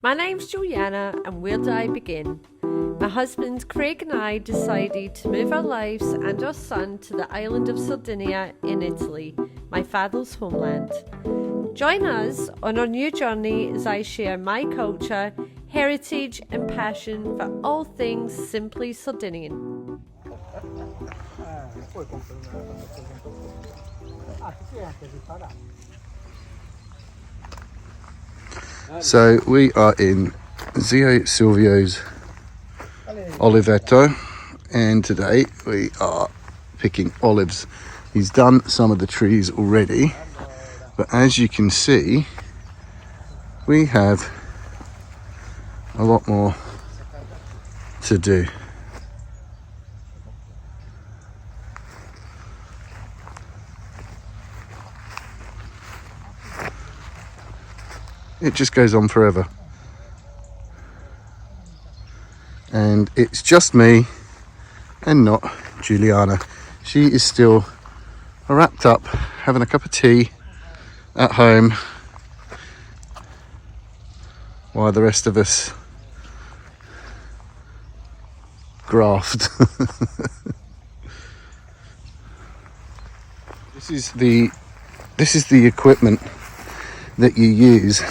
My name's Juliana, and where do I begin? My husband Craig and I decided to move our lives and our son to the island of Sardinia in Italy, my father's homeland. Join us on our new journey as I share my culture, heritage, and passion for all things Simply Sardinian. So we are in Zio Silvio's Oliveto, and today we are picking olives. He's done some of the trees already, but as you can see, we have a lot more to do. It just goes on forever. And it's just me and not Juliana. She is still wrapped up, having a cup of tea at home, while the rest of us graft. This is the equipment that you use.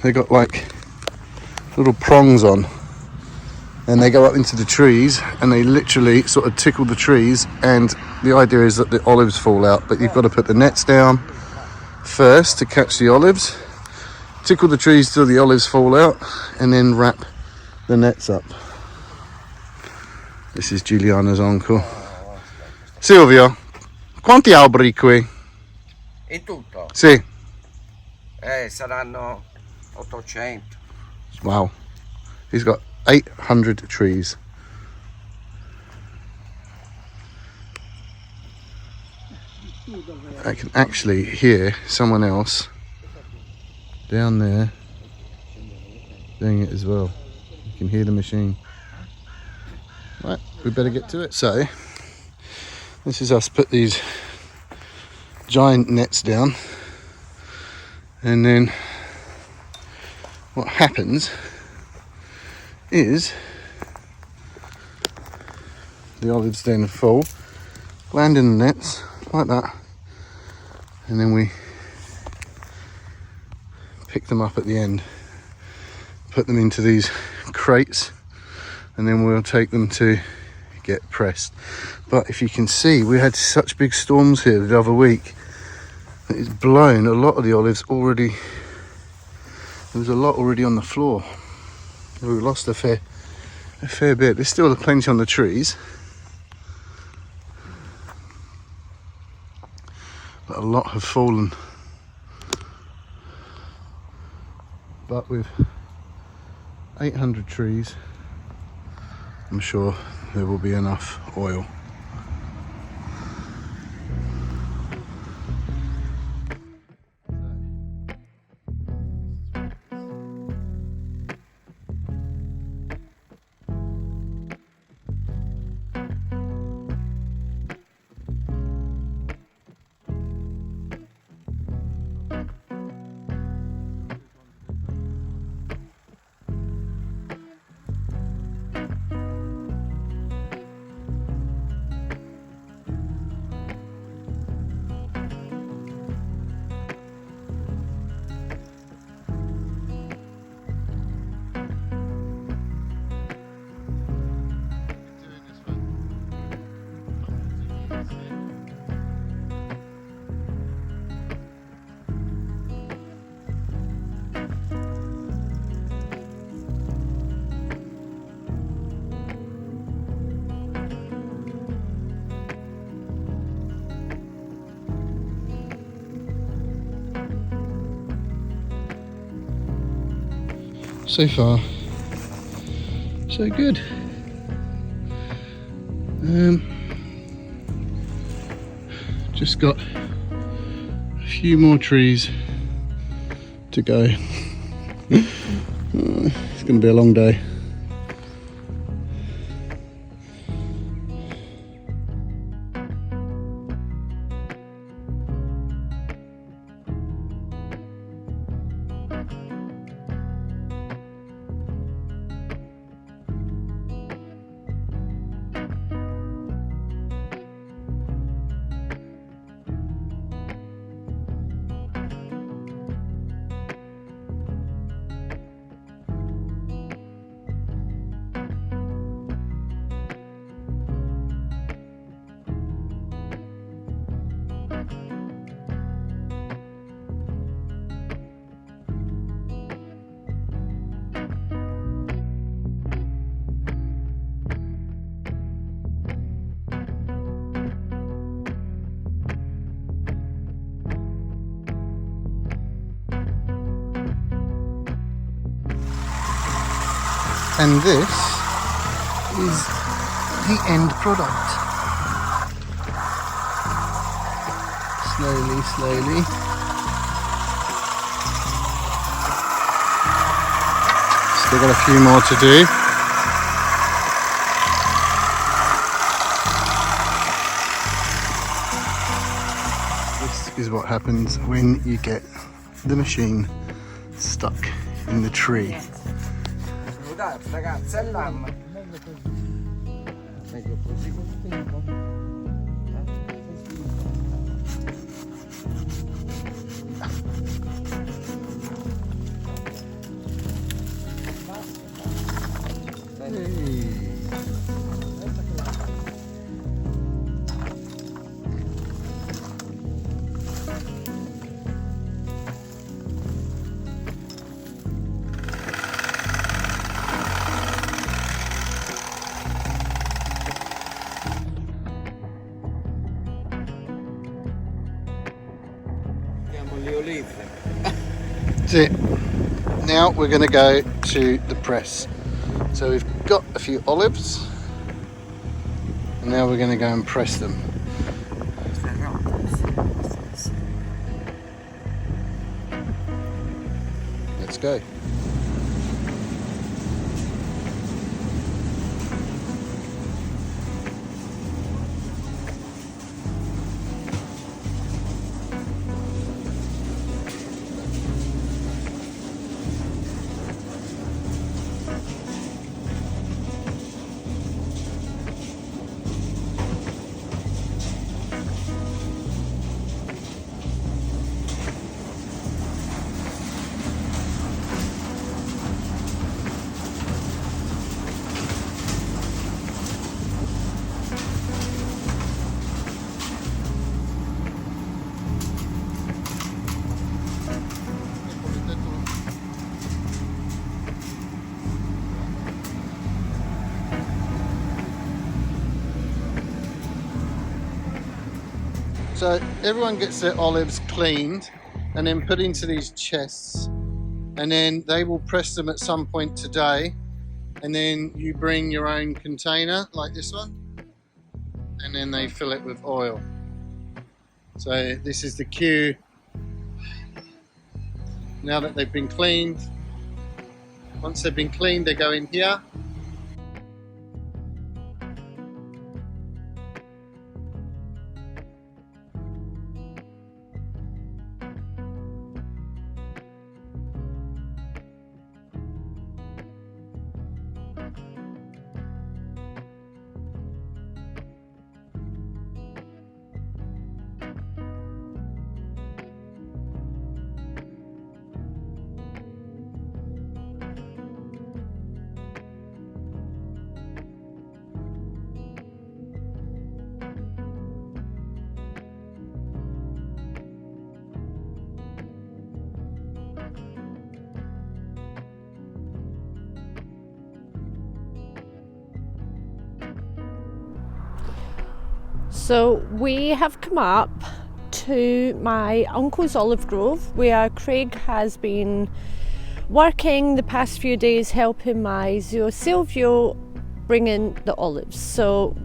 They got like little prongs on, and they go up into the trees, and they literally sort of tickle the trees, and the idea is that the olives fall out, but you've got to put the nets down first to catch the olives, tickle the trees till the olives fall out, and then wrap the nets up. This is Giuliana's uncle. Silvio, quanti alberi qui? In tutto? Sì. Saranno 800. Wow. He's got 800 trees. I can actually hear someone else down there doing it as well. You can hear the machine. Right, we better get to it. So, this is us put these giant nets down, and then what happens is the olives then fall, land in the nets like that, and then we pick them up at the end, put them into these crates, and then we'll take them to get pressed. But if you can see, we had such big storms here the other week that it's blown a lot of the olives already. There was a lot already on the floor. We lost a fair bit. There's still plenty on the trees, but a lot have fallen. But with 800 trees, I'm sure there will be enough oil. So far, so good. Just got a few more trees to go. It's going to be a long day. And this is the end product. Slowly, slowly. Still got a few more to do. This is what happens when you get the machine stuck in the tree. Ragazza, è lama. Meglio così. Le olive. That's it. Now we're going to go to the press. So we've got a few olives, and now we're going to go and press them. Let's go. So everyone gets their olives cleaned and then put into these chests, and then they will press them at some point today, and then you bring your own container like this one, and then they fill it with oil. So this is the queue. Now that they've been cleaned, once they've been cleaned, they go in here. So we have come up to my uncle's olive grove where Craig has been working the past few days helping my zio Silvio bring in the olives. So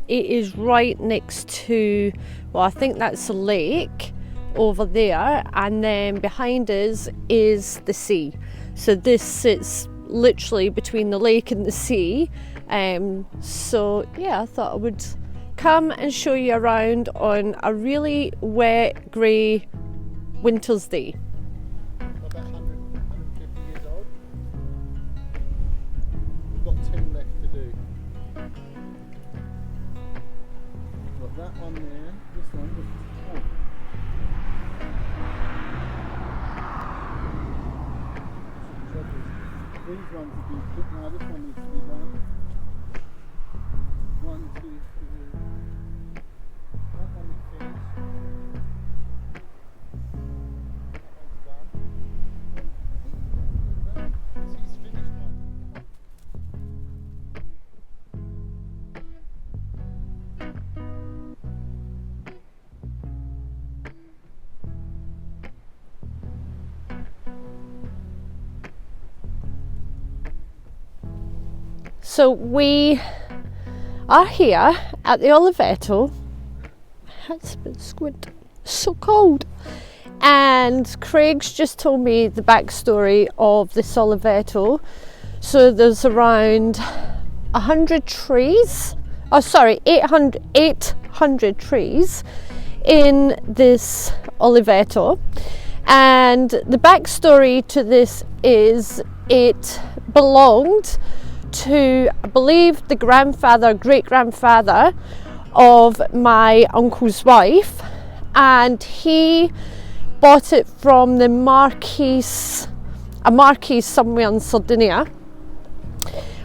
it is right next to, well, I think that's a lake over there, and then behind us is the sea. So this sits literally between the lake and the sea. So yeah, I thought I would come and show you around on a really wet, grey winter's day. About 150 years old. We've got 10 left to do. Got that one there, this one, this is full. These ones have been put now, this one needs to be done. 1, 2, 3. That one is finished. That one's done. This is finished one. So we are here at the Oliveto. It's a bit squint. So cold. And Craig's just told me the backstory of this Oliveto. So there's around 100 trees. Oh, sorry, 800 trees in this Oliveto. And the backstory to this is it belonged to, I believe, the great-grandfather of my uncle's wife, and he bought it from the marquis somewhere in Sardinia.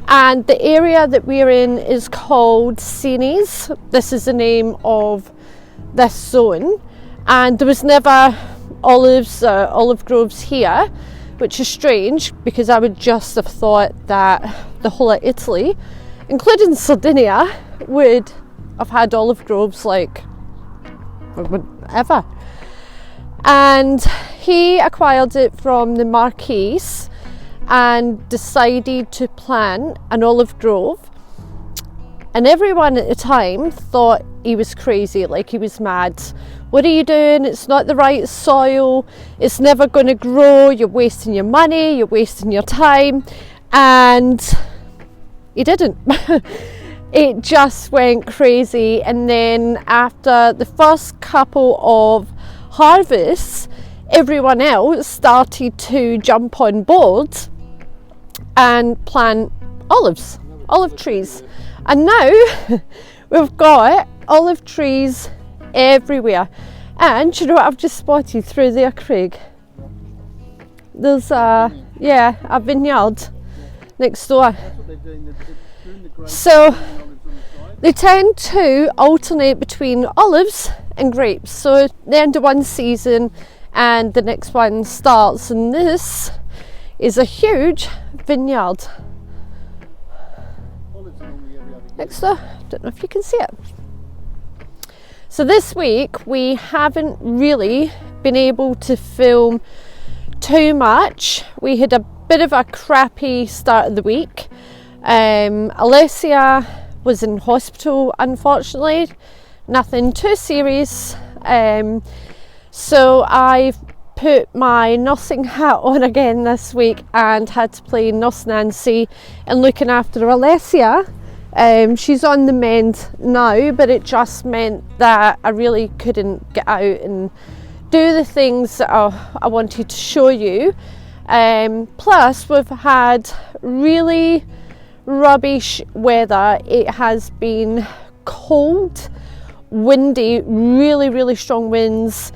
And the area that we're in is called Cenis. This is the name of this zone, and there was never olive groves here, which is strange because I would just have thought that the whole of Italy, including Sardinia, would have had olive groves like ever. And he acquired it from the marquis and decided to plant an olive grove, and everyone at the time thought he was crazy, like he was mad. What are you doing? It's not the right soil, it's never going to grow, you're wasting your money, you're wasting your time. And he didn't. It just went crazy. And then after the first couple of harvests, everyone else started to jump on board and plant olive trees. And now we've got olive trees everywhere. And you know what I've just spotted through there, Craig? There's a vineyard next door. So they tend to alternate between olives and grapes. So the end of one season and the next one starts, and this is a huge vineyard next door. Don't know if you can see it. So this week we haven't really been able to film too much. We had a bit of a crappy start of the week. Alessia was in hospital, unfortunately. Nothing too serious. So I've put my nursing hat on again this week and had to play Nurse Nancy and looking after Alessia. She's on the mend now, but it just meant that I really couldn't get out and do the things that I wanted to show you. Plus we've had really rubbish weather. It has been cold, windy, really strong winds,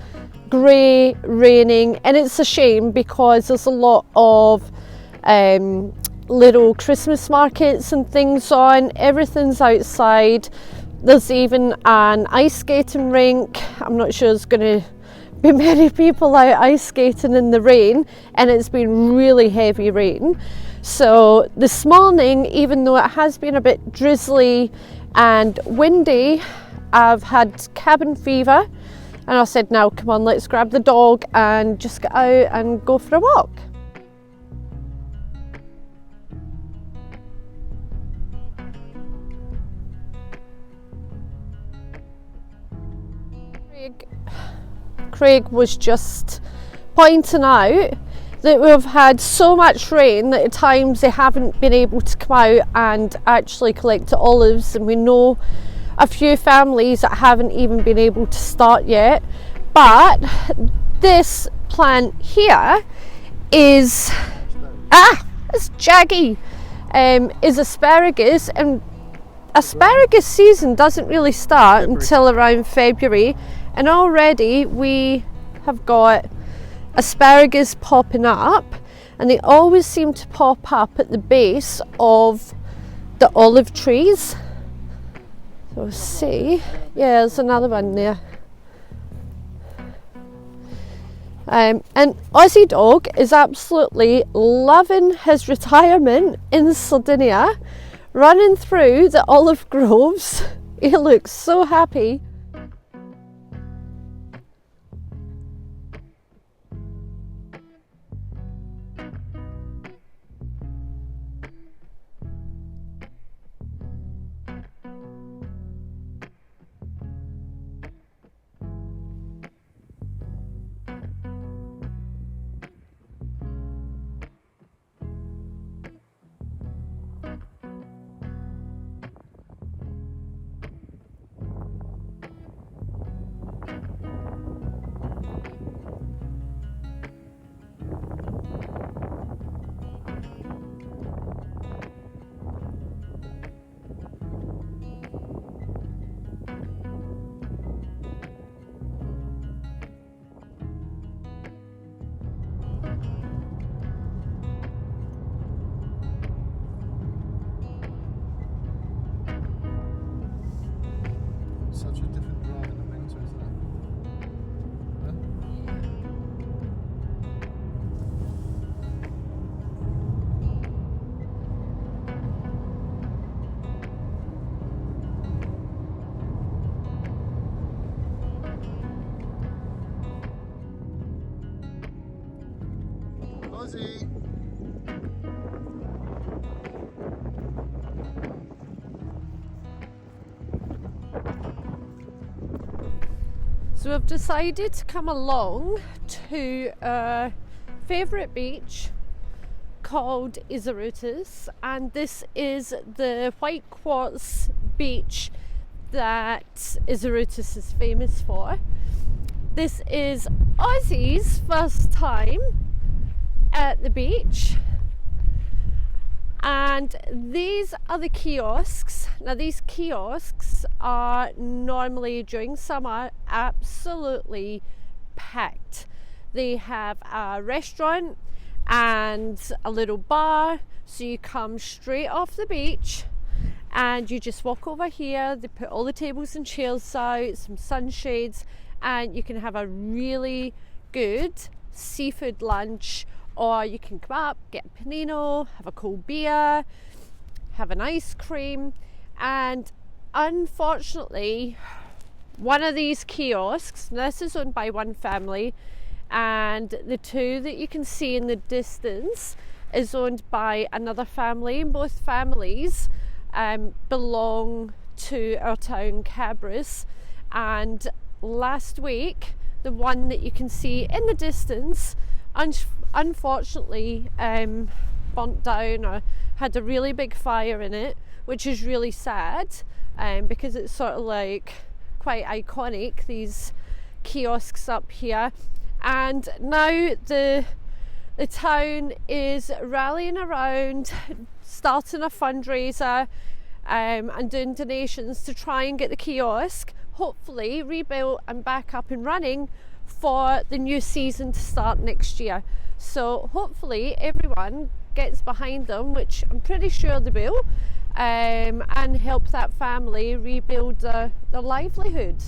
grey, raining, and it's a shame because there's a lot of little Christmas markets and things on. Everything's outside. There's even an ice skating rink. I'm not sure there's going to be many people out ice skating in the rain, and it's been really heavy rain. So this morning, even though it has been a bit drizzly and windy, I've had cabin fever, and I said, now come on, let's grab the dog and just get out and go for a walk. Craig was just pointing out that we've had so much rain that at times they haven't been able to come out and actually collect the olives, and we know a few families that haven't even been able to start yet. But this plant here is it's jaggy, is asparagus, and asparagus season doesn't really start until around February, and already we have got asparagus popping up, and they always seem to pop up at the base of the olive trees. So see, yeah, there's another one there. And Aussie Dog is absolutely loving his retirement in Sardinia, running through the olive groves. He looks so happy. So we've decided to come along to our favourite beach called Saludi, and this is the white quartz beach that Saludi is famous for. This is Aussie's first time at the beach, and these are the kiosks. Now these kiosks are normally during summer absolutely packed. They have a restaurant and a little bar, so you come straight off the beach and you just walk over here. They put all the tables and chairs out, some sunshades, and you can have a really good seafood lunch, or you can come up, get a panino, have a cold beer, have an ice cream. And unfortunately, one of these kiosks, this is owned by one family, and the two that you can see in the distance is owned by another family, and both families belong to our town Cabras. And last week, the one that you can see in the distance unfortunately burnt down, or had a really big fire in it, which is really sad, because it's sort of like quite iconic, these kiosks up here. And now the town is rallying around, starting a fundraiser and doing donations to try and get the kiosk hopefully rebuilt and back up and running for the new season to start next year. So hopefully everyone gets behind them, which I'm pretty sure they will, and help that family rebuild their livelihood.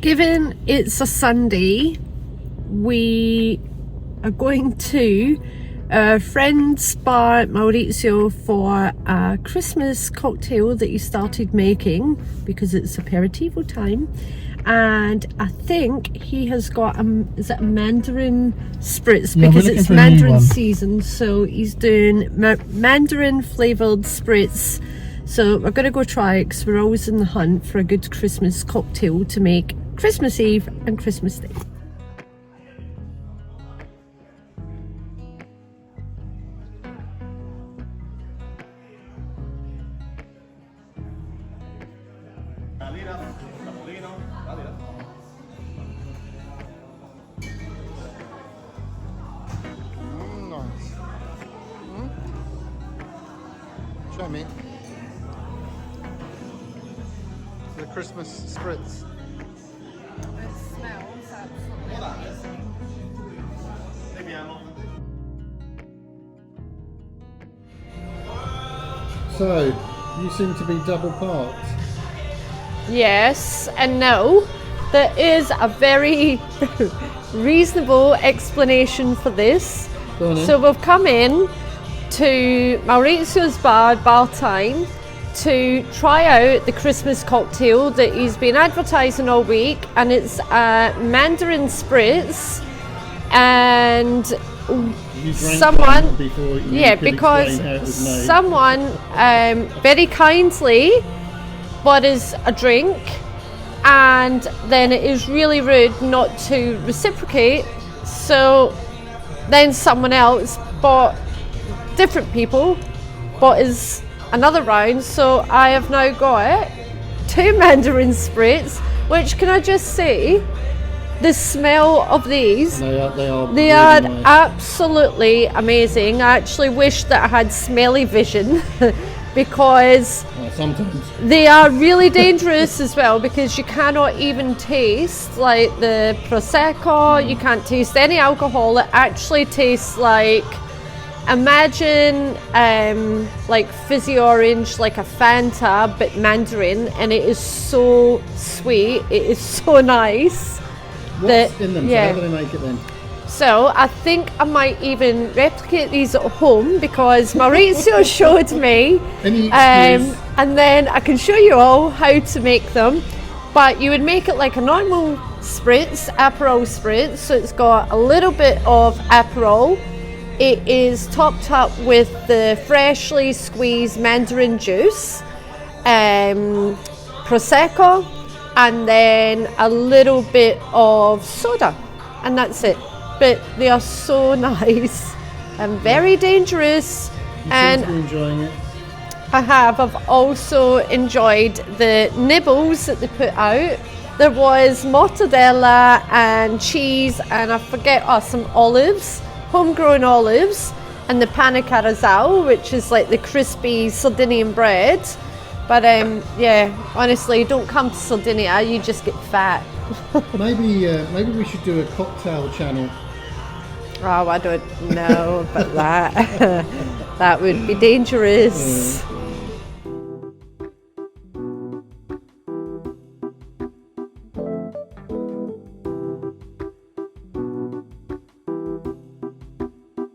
Given it's a Sunday, we are going to a friend's bar at Maurizio for a Christmas cocktail that he started making because it's aperitivo time, and I think he has got is it a mandarin spritz, because it's mandarin season, so he's doing mandarin flavoured spritz. So we're going to go try it because we're always in the hunt for a good Christmas cocktail to make Christmas Eve and Christmas Day. Nice. Show me. the Christmas spritz. It smells absolutely amazing. So, you seem to be double parked. Yes and no. There is a very reasonable explanation for this. Go on then. So we've come in to Maurizio's bar time, to try out the Christmas cocktail that he's been advertising all week, and it's a mandarin spritz. And You drank someone, one before you yeah, could because explain how it was made. someone very kindly bought us a drink, and then it is really rude not to reciprocate. So then someone else different people bought us another round, so I have now got 2 mandarin spritz, which, can I just say, the smell of these, They are they really are nice. absolutely amazing. I actually wish that I had smelly vision because Sometimes. they are really dangerous as well, because you cannot even taste like the Prosecco, you can't taste any alcohol. It actually tastes like, imagine like fizzy orange, like a Fanta, but Mandarin, and it is so sweet, it is so nice. What's in them? Yeah. So how do they make it then? So I think I might even replicate these at home, because Maurizio showed me, Any excuse? and then I can show you all how to make them. But you would make it like a normal spritz, Aperol spritz. So it's got a little bit of Aperol. It is topped up with the freshly squeezed mandarin juice, Prosecco, and then a little bit of soda, and that's it. But they are so nice and very dangerous. You And seem to be enjoying it. I have. I've also enjoyed the nibbles that they put out. There was mortadella and cheese, and I forget, some olives, homegrown olives, and the pane carazao, which is like the crispy Sardinian bread. But yeah, honestly, don't come to Sardinia, you just get fat. Maybe we should do a cocktail channel. Oh, I don't know about that. That would be dangerous.